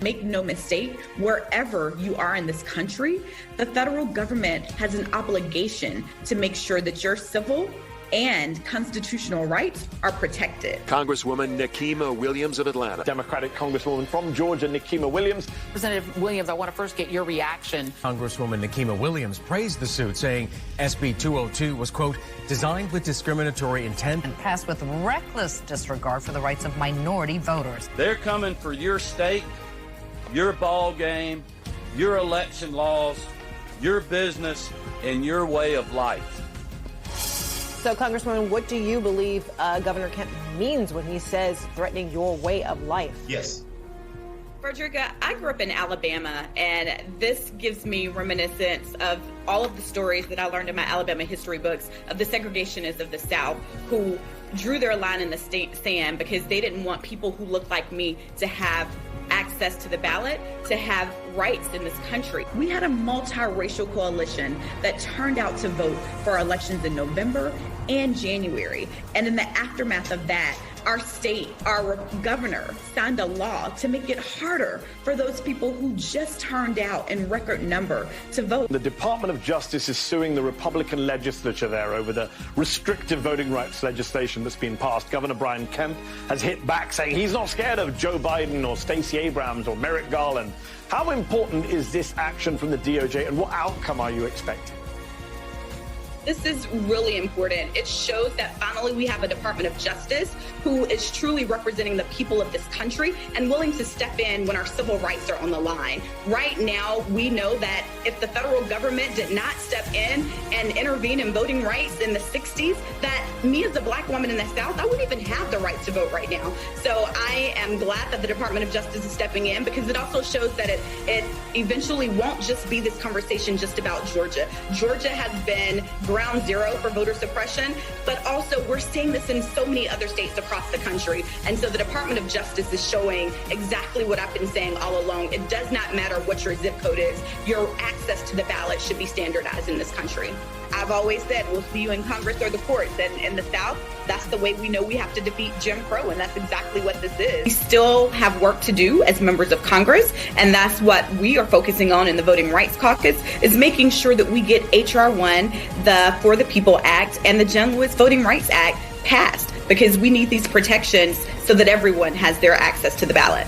Make no mistake, wherever you are in this country, the federal government has an obligation to make sure that your civil and constitutional rights are protected. Congresswoman Nikema Williams of Atlanta. Democratic Congresswoman from Georgia, Nikema Williams. Representative Williams, I want to first get your reaction. Congresswoman Nikema Williams praised the suit, saying SB 202 was, quote, designed with discriminatory intent and passed with reckless disregard for the rights of minority voters. They're coming for your state, your ball game, your election laws, your business, and your way of life. So, Congresswoman, what do you believe Governor Kemp means when he says threatening your way of life? Yes. Frederica, I grew up in Alabama, and this gives me reminiscence of all of the stories that I learned in my Alabama history books of the segregationists of the South who drew their line in the sand because they didn't want people who looked like me to have access to the ballot, to have rights in this country. We had a multiracial coalition that turned out to vote for elections in November and January. And in the aftermath of that, our state, our governor signed a law to make it harder for those people who just turned out in record number to vote. The Department of Justice is suing the Republican legislature there over the restrictive voting rights legislation that's been passed. Governor Brian Kemp has hit back, saying he's not scared of Joe Biden or Stacey Abrams or Merrick Garland. How important is this action from the DOJ, and what outcome are you expecting? This is really important. It shows that finally we have a Department of Justice who is truly representing the people of this country and willing to step in when our civil rights are on the line. Right now, we know that if the federal government did not step in and intervene in voting rights in the 60s, that me as a Black woman in the South, I wouldn't even have the right to vote right now. So I am glad that the Department of Justice is stepping in, because it also shows that it eventually won't just be this conversation just about Georgia. Georgia has been ground zero for voter suppression, but also we're seeing this in so many other states across the country. And so the Department of Justice is showing exactly what I've been saying all along. It does not matter what your zip code is. Your access to the ballot should be standardized in this country. I've always said we'll see you in Congress or the courts. And in the South, that's the way we know we have to defeat Jim Crow. And that's exactly what this is. We still have work to do as members of Congress. And that's what we are focusing on in the Voting Rights Caucus, is making sure that we get H.R. 1, the For the People Act, and the John Lewis Voting Rights Act passed, because we need these protections so that everyone has their access to the ballot.